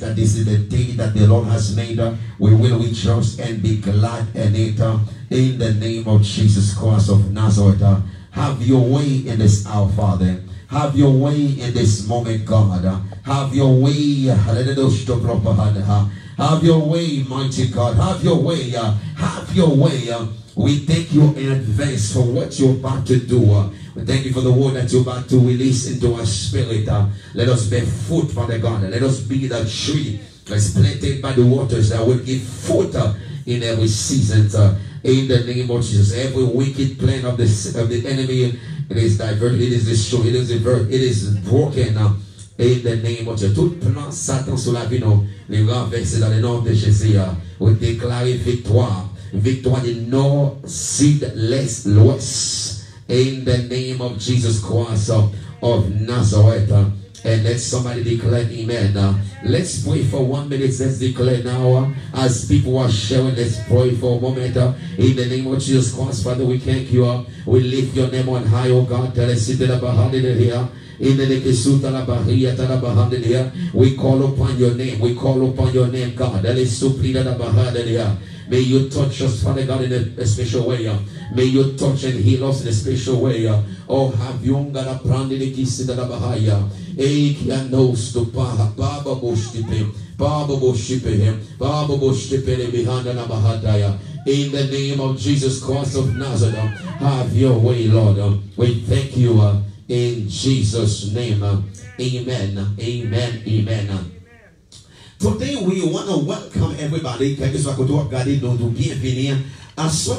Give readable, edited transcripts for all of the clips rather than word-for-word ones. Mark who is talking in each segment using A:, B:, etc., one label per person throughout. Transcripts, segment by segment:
A: that this is the day that the Lord has made. We will rejoice and be glad in it. In the name of Jesus Christ of Nazareth. Have your way in this hour, Father. Have your way in this moment, God. Have your way. Have your way, mighty God. Have your way. Have your way. We thank you in advance for what you're about to do. We thank you for the word that you're about to release into our spirit. Let us bear fruit, Father God. Let us be the tree that's planted by the waters that will give fruit in every season. In the name of Jesus, every wicked plan of the enemy, it is diverted, it is destroyed, it is inverted, it is broken. In the name of Jesus, tout plan Satan sur la vie, nous les renverser dans le nom de Jésus. On déclare victoire. Victoire du nord, sud, l'est, l'ouest. In the name of Jesus Christ of Nazareth. And let somebody declare amen. Let's pray for 1 minute. Let's declare now. As people are sharing, let's pray for a moment. In the name of Jesus Christ, Father, we thank you. We lift your name on high, oh God. We call upon your name. We call upon your name, God. May you touch us, Father God, in a special way. May you touch and heal us in a special way. Oh, have you got a brand in the Bahaya? Ekia knows to Baba Bushipe, Baba Bushipe, Baba Bushipe behind the Bahadaya. In the name of Jesus Christ of Nazareth, have your way, Lord. We thank you in Jesus' name. Amen. Amen. Amen. Today we want to welcome everybody. So I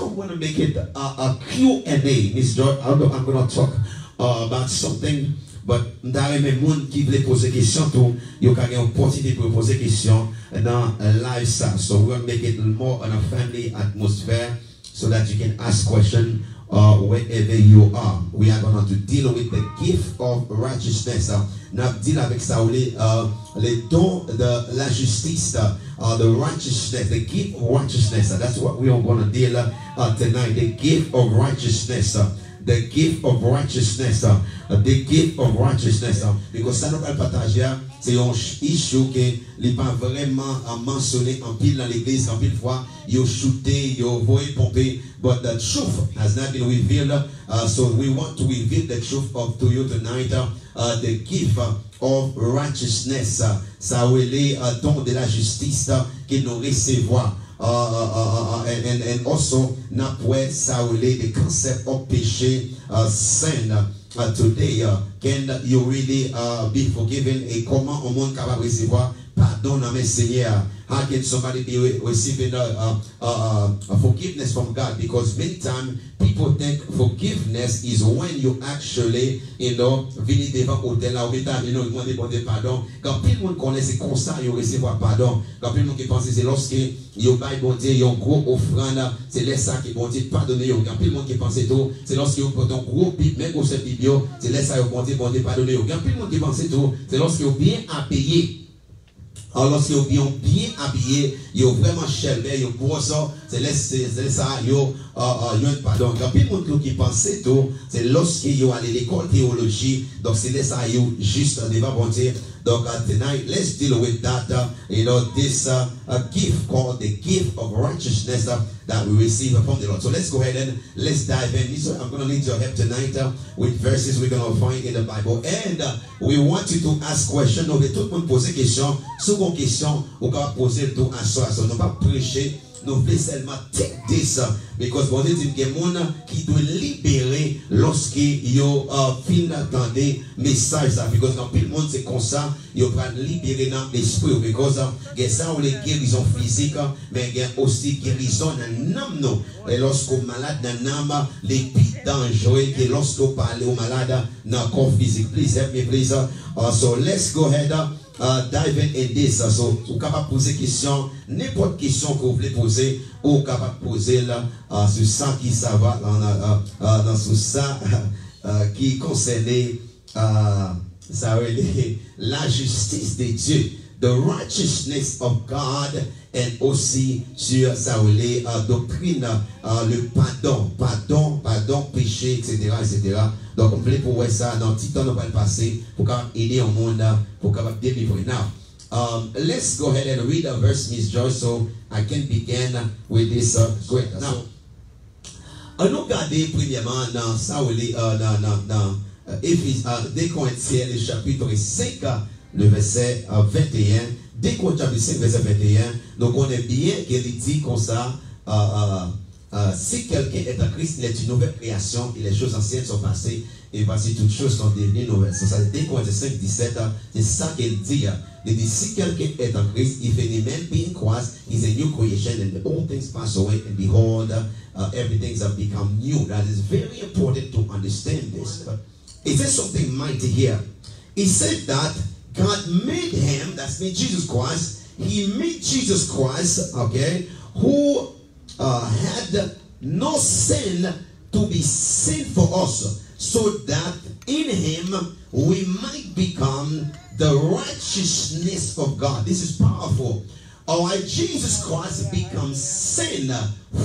A: want to make it a Q&A. Miss George, I'm going to talk about something, but m'dare mes moun qui veulent poser question tout, yo ka gen opportunité pour poser question dans live ça. So we're going to make it more on a family atmosphere so that you can ask questions wherever you are. We are going to deal with the gift of righteousness. Nous deal avec ça les dons de la justice, the righteousness, the gift of righteousness. That's what we are going to deal tonight. The gift of righteousness. The gift of righteousness. The gift of righteousness. Because ça nous va partager, c'est un issue que n'est pas vraiment mentionné en pile dans l'église, en pile fois, you shooté, you voyez pomper, but the truth has not been revealed. So we want to reveal the truth to you tonight. The gift of righteousness. Ça relève don de la justice que nous recevons. And also, ça relève the concept of péché sin. Today, can you really be forgiven? Et comment on monde capable de recevoir pardon dans mes Seigneur? How can somebody be receiving forgiveness from God? Because many times people think forgiveness is when you actually, venez devant l'hôtel, là, demander pardon. Quand tout le monde connaît, c'est comme ça, il recevoir pardon. Quand tout le monde qui pense, c'est lorsque il baille bon Dieu, il y a un gros offrande, c'est là ça qui bon Dieu pardonner. Quand tout le monde qui pense tout, c'est lorsque il y a un gros bip, même pour cette vidéo, c'est là ça, bon Dieu pardonner. Quand tout le monde qui pense tout, c'est lorsque il y a bien à payer. Alors, lorsqu'ils sont bien habillés, ils sont vraiment chèvres, ils sont gros, c'est ça, ils ont pardon. Quand il y a des gens qui pensent tout, c'est lorsqu'ils sont allés à l'école théologie, donc c'est ça, ils sont juste devant bon Dieu. Donc, tonight, let's deal with that, this gift called the gift of righteousness that we receive from the Lord. So let's go ahead and let's dive in. So I'm going to need your help tonight with verses we're going to find in the Bible. And we want you to ask questions. Donc, tout le monde pose des questions. Sur vos questions, vous pouvez poser le tout à soi. So, nous pas prêcher. Nous voulons seulement take this because bon Dieu dit qu'il y a des gens qui doivent libérer lorsqu'ils ont fin d'entendre message ça. Because quand tout le monde c'est comme ça, ils vont libérer dans l'esprit. Because il y a ça où les guérisons physiques, mais il y a aussi guérison dans l'âme. Et lorsqu'on est malade dans l'âme, les plus dangereux que lorsqu'on parle aux malades dans le corps physique. Please help me, please. So let's go ahead. Dive in this. So, vous capable de poser question, n'importe question que vous voulez poser, ou capable de poser là, sur ça qui ça va, dans sur ça qui concerne ça la justice de Dieu, the righteousness of God, et aussi sur ça doctrine, le pardon, péché, etc. Donc, on voulait pour ça dans le petit temps, on va le passer pour aider au monde, pour capable délivrer. Now, let's go ahead and read a verse, Miss Joyce, so I can begin with this great. Now, nous regardons premièrement dans Saouli, dans Des Corinthiens, le chapitre 5, le verset 21. Des Corinthiens, chapitre 5, verset 21, nous connaissons bien qu'il dit comme ça. Si quelqu'un est en Christ, il est une nouvelle création et les choses anciennes sont passées et voici toutes choses sont devenues nouvelles. Ça, c'est 2 Corinthiens 5, 17, c'est ça qu'il dit. Il dit si quelqu'un est en Christ, if any man be in Christ, he's a new creation and the old things pass away and behold, everything has become new. That is very important to understand this. But it says something mighty here. He said that God made him, that's me, Jesus Christ. He made Jesus Christ, okay, who had no sin to be sin for us, so that in him we might become the righteousness of God. This is powerful. Alright, Jesus Christ becomes sin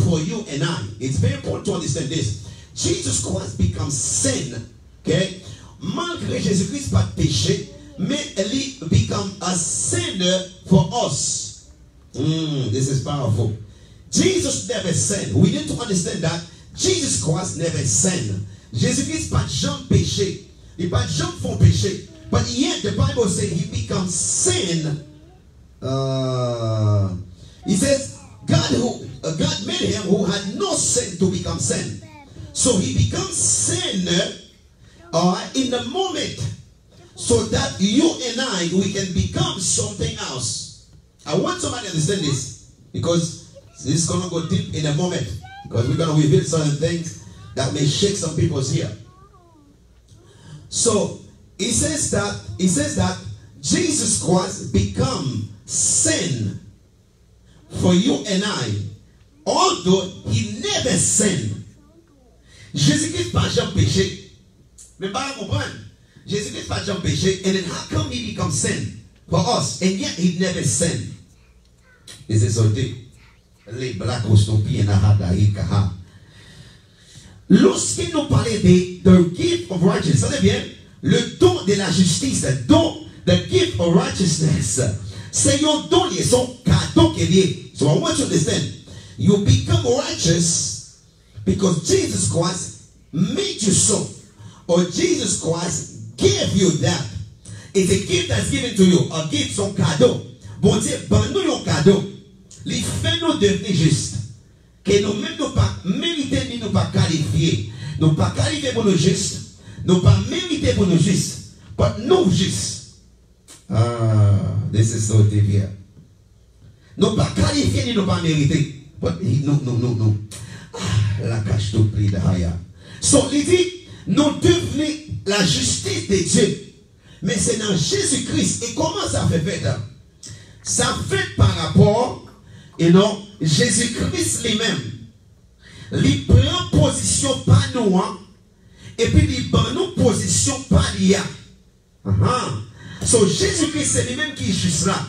A: for you and I. It's very important to understand this. Jesus Christ becomes sin. Okay? Malgré Jésus-Christ pas de péché, mais he become a sinner for us. This is powerful. Jesus never sinned. We need to understand that Jesus Christ never sinned. Jésus-Christ pas jamais péché. Il pas jamais fait péché. But yet the Bible says he becomes sin. He says God made him who had no sin to become sin. So he becomes sin in the moment, so that you and I, we can become something else. I want somebody to understand this, because this is going to go deep in a moment, because we're going to reveal certain things that may shake some people's ear. So he says that Jesus Christ become sin for you and I, although he never sinned. Jésus-Christ pas jamais péché. Mais pas comprendre. Jésus-Christ pas jamais péché, and then how come he becomes sin for us, and yet he never sinned? This is so deep. Lorsque nous parlons de the gift of righteousness, ça bien, le don de la justice, the gift of righteousness, c'est un don, c'est un cadeau qui est lié. So I want you to understand, you become righteous because Jesus Christ made you so, or Jesus Christ gave you that. It's a gift that's given to you, a gift, son cadeau. Bon Dieu, ben nous un cadeau. Les fait nous devenir justes. Que nous-mêmes nous pas mériter ni nous pas qualifier. Nous pas qualifier pour nous justes. Nous pas mériter pour nous justes. But nous justes. This is so deep here. Nous pas qualifier ni nous pas mériter. But no. La cache tout prix de Haya. So, il dit, nous devenons la justice de Dieu. Mais c'est dans Jésus-Christ. Et comment ça fait faire? Ça fait par rapport, Jésus-Christ lui-même. Il prend position par nous, et puis il prend nous position par l'IA. So Jésus-Christ c'est lui-même qui est juste là.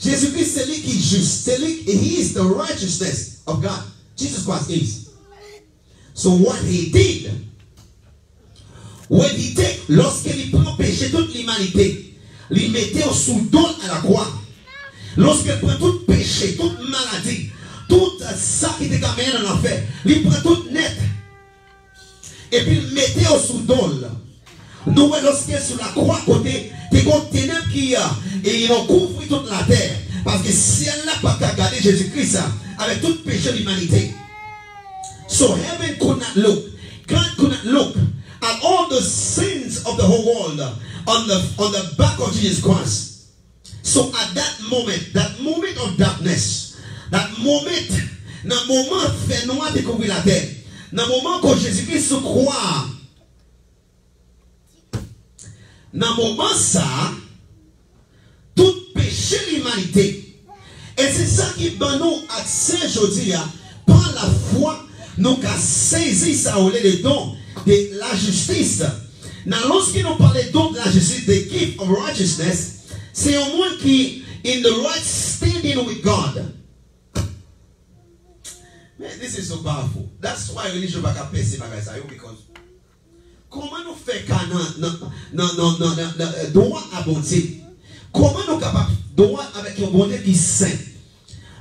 A: Jésus-Christ c'est lui qui est juste. C'est lui, he is the righteousness of God. Jesus Christ is. So what he did, when he take, lorsqu'il prend péché toute l'humanité, il mettait sous don à la croix. Lorsqu'il prend tout péché, toute maladie, tout ça qui était caméra dans l'enfer, il prend tout net. Et puis il mettait sous don. Nous, lorsqu'il est sur la croix, côté, il y a des ténèbres qui et ils ont couvert toute la terre. Parce que si elle n'a pas regardé Jésus-Christ avec tout péché de l'humanité. So heaven could not look. God could not look at all the sins of the whole world on the back of Jesus Christ. So at that moment of darkness, that moment, dans le moment fait noir découvrir la terre, dans le moment que Jésus-Christ se croit, dans le moment ça, tout péché l'humanité. Et c'est ça qui donne nous accès aujourd'hui, par la foi, nous avons saisi ça au lieu de don de la justice. Lorsque nous parlons de don de la justice, the gift of righteousness, c'est un monde qui in the right standing with God. Man, this is so powerful. That's why religion va pas passer par ça, because comment nous fait qu'un droit à bon Dieu? Comment nous sommes capables de voir avec un bon Dieu qui est saint?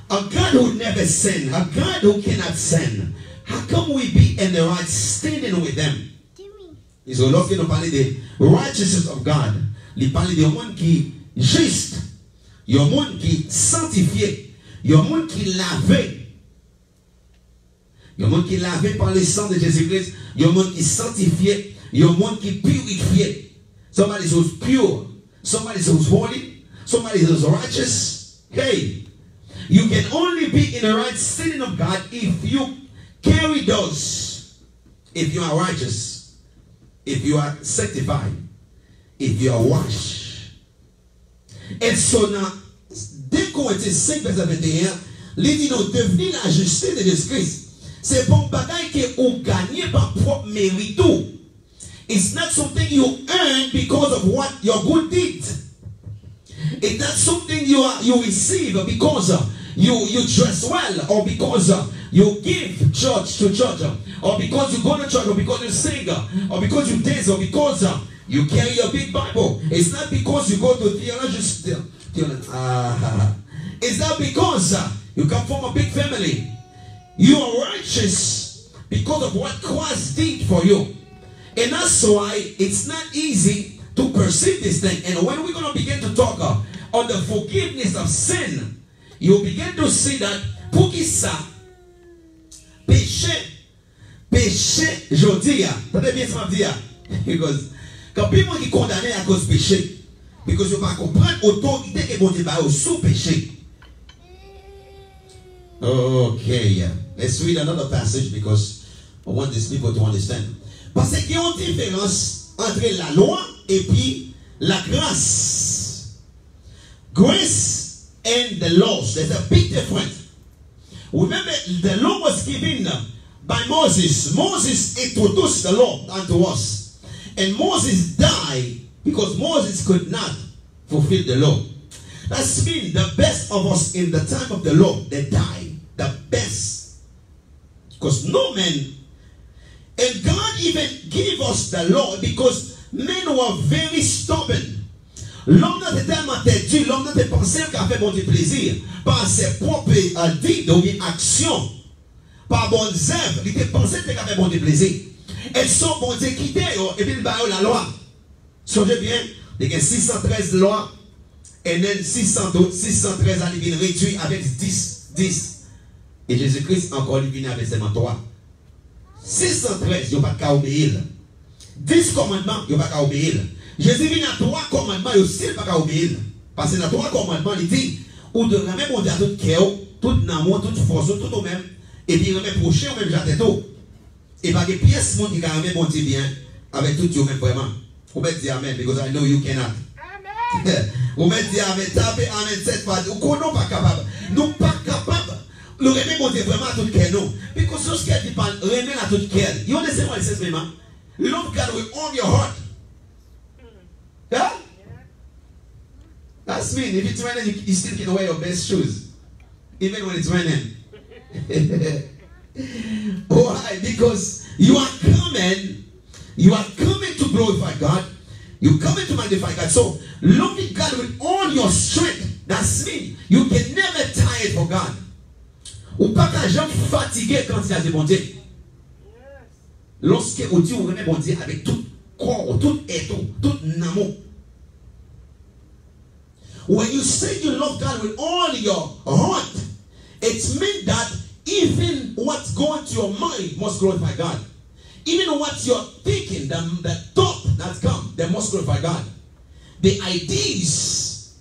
A: A God who never sin, a God who cannot sin. How come we be in the right standing with them? Ils ont lorsque nous parlons de righteousness of God, ils parlent de monde qui est juste, il y a un monde qui est sanctifié, il y a un monde qui est lavé. Il y a un monde qui est lavé par le sang de Jésus-Christ, il y a un monde qui est sanctifié, il y a un monde qui est purifié. Somebody who's pure, somebody who's holy, somebody who's righteous. Hey, you can only be in the right standing of God if you carry those, if you are righteous, if you are sanctified, if you are washed. Et so now, 2 Corinthiens 5, verset 21, il dit nous devenir la justice de Jésus-Christ. C'est bon bagaille que vous gagnez par propre mérite. It's not something you earn because of what your good deed. It's not something you receive because you dress well, or because you give church to church, or because you go to church, or because you sing, or because you dance, or because you carry a big Bible. It's not because you go to theology. It's not because you come from a big family. You are righteous because of what Christ did for you. And that's why it's not easy to perceive this thing. And when we're going to begin to talk on the forgiveness of sin, you'll begin to see that pour qui ça péché je dis, t'entendez bien ça me dire, because quand people qui condamné à cause péché, because you pas comprendre autorité que bon Dieu va sous péché. Okay, let's read another passage because I want these people to understand. Parce qu'il y a une différence entre la loi et puis la grâce. Grace and the laws, there's a big difference. Remember, the law was given by Moses. Moses introduced the law unto us. And Moses died because Moses could not fulfill the law. That's mean the best of us in the time of the law, they died. The best. Because no man, and God even gave us the law because men were very stubborn. L'homme n'a tellement têtu, l'homme n'a pas pensé qu'à faire bon du plaisir par ses propres dits ou actions, par bonnes œuvres, il était pensé qu'à faire bon du plaisir. Elles sont bon Dieu quitté et puis il va la loi. Songez bien, il y a 613 lois et then 613 à l'ivine réduit avec 10. Et Jésus-Christ encore il vient avec seulement 3. 613, il n'y a pas qu'à obéir. 10 commandements, il n'y a pas qu'à obéir. Jésus vient à 3 commandements, il n'y a aussi pas qu'à obéir. Parce que dans 3 commandements, il dit, ou de remettre mon Dieu à tout cœur, tout amour, toute force, tout au même, et puis remettre prochain au même jardin tout. Et pas des pièces qui remettent mon Dieu bien, avec tout même vraiment. Vous pouvez dire Amen, because I know you cannot. Amen. Vous pouvez dire Amen, tapez Amen 7 fois. Nous ne pas capable. Nous pas capable. Le remettre mon Dieu vraiment à tout cœur, non. Because ce qu'il dit, remettre à tout cœur. You understand what it says, vraiment? Love God with all your heart. Yeah? That's mean. If it's raining, you still can wear your best shoes. Even when it's raining. Why? Because you are coming to glorify God. You're coming to magnify God. So, loving God with all your strength. That's mean. You can never tire for God. Ou pas qu'un gens fatigué quand il y a des bon Dieu. Lorsque vous dites, vous remettez bon Dieu avec tout corps, tout être, tout amour. When you say you love God with all your heart, it means that even what's going to your mind must glorify God. Even what you're thinking, the thought that's come, they must glorify God. The ideas,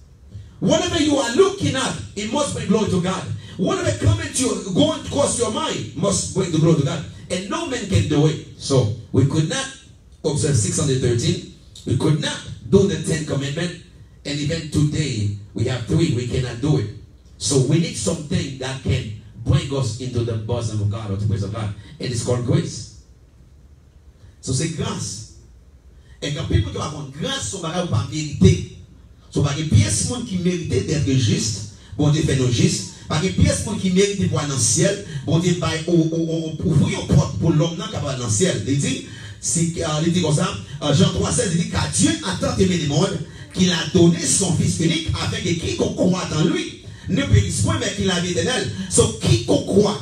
A: whatever you are looking at, it must bring glory to God. Whatever coming to you, going across your mind, must bring the glory to God. And no man can do it. So, we could not observe 613. We could not do the 10 commandments. And even today, we have 3. We cannot do it. So, we need something that can bring us into the bosom of God or the praise of God. And it's called grace. So, c'est grâce. Et quand people qui ont grâce, sont pas par vérité. Sont pas des pièces qui méritent d'être justes. Bon Dieu fait nos justes. Par des pièces qui méritent pour aller dans le ciel. Bon Dieu va ouvrir une porte pour l'homme qui va aller dans le ciel. Il dit comme ça, Jean 3,16, il dit car Dieu a tant aimé le monde qu'il a donné son Fils unique afin que quiconque croit en lui ne périsse point, mais qu'il a la vie éternelle. So, quiconque croit,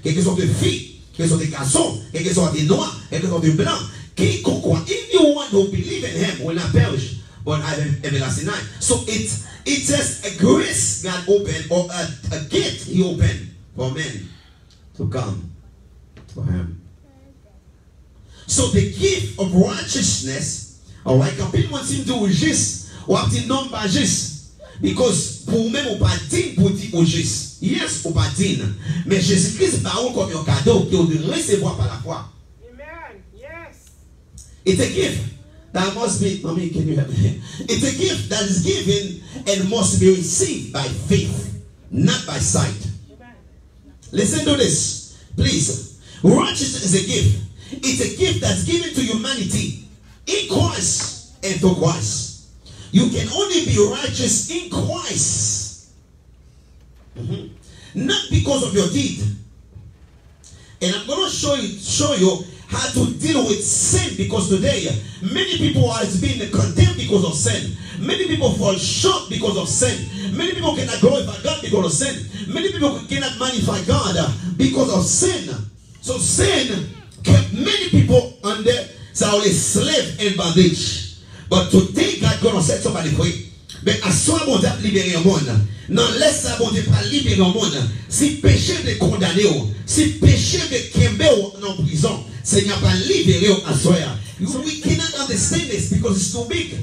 A: quelque sorte de fille, quelque sorte de garçon, quelque sorte de noir, quelque sorte de blanc, quiconque croit, anyone who believe in him will not perish, but have everlasting life. So it says a grace God opened, or a gate he opened for men to come to him. So the gift of righteousness, alright, quand people want him to juste, ou à petit nom pas juste. Because pour même ou pas digne pour dire au juste. Yes, ou pas digne. Mais Jésus-Christ parle comme un cadeau que vous devez recevoir par la foi.
B: Amen. Yes.
A: It's a gift that must be, mommy, can you help me? It's a gift that is given and must be received by faith, not by sight. Amen. Listen to this, please. Righteousness is a gift. It's a gift that's given to humanity in Christ and through Christ. You can only be righteous in Christ. Not because of your deed. And I'm going to show you how to deal with sin, because today many people are being condemned because of sin. Many people fall short because of sin. Many people cannot glorify God because of sin. Many people cannot magnify God because of sin. So sin kept many people under slave and bondage. But today, God gonna set somebody free. Mais à soi, bon Dieu, libérer le monde. Non, laisse ça, bon Dieu, pas libérer le monde. Si péché de condamner, si péché de kembe en prison, Seigneur, pas libérer à soi. We cannot understand this because it's too big.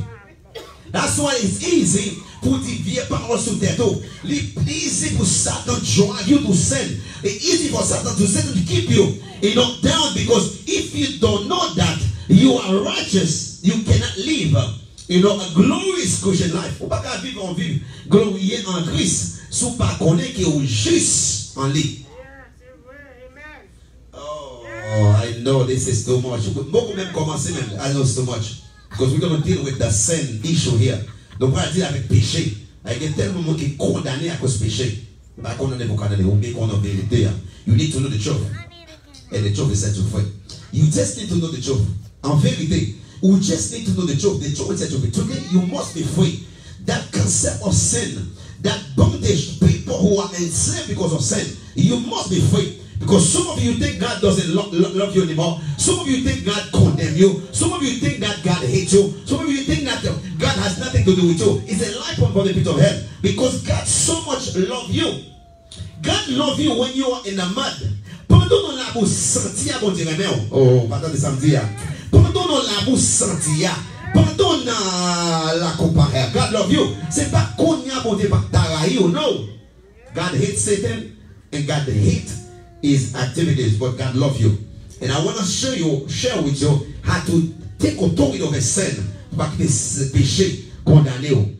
A: That's why it's easy pour dire vieux paroles sous tête. It's easy for Satan to drive you to sin. It's easy for Satan to keep you, down, because if you don't know that you are righteous, you cannot live, a glorious Christian life. Ou pas qu'à vivre en vie glorieux en Christ, sous pas connaître qu'il est juste en lui. Oh, I know this is too much. Beaucoup même commencer même. I know it's too much. Because we're going to deal with the sin issue here. Donc, on va dire avec péché. Il y a tellement de monde qui est condamné à cause de péché. Pas condamné pour condamner, ou bien condamné vérité. You need to know the truth. And the truth is set you free. You just need to know the truth. En vérité, we just need to know the truth. The truth will set you free. Today, you must be free. That concept of sin, that bondage, people who are enslaved because of sin, you must be free. Because some of you think God doesn't love you anymore. Some of you think God condemns you. Some of you think that God hates you. Some of you think that God has nothing to do with you. It's a lie from the pit of hell. Because God so much loves you. God loves you when you are in the mud. Pendant la vous sentir bon Dieu oh, pendant le samedi. Pendant la vous sentir. Pendant la comparer. God loves you. C'est pas qu'on y a bon Dieu you no. God hates Satan and God hates his activities, but God loves you. And I want to share with you how to take authority over sin. Pas que péché condamné.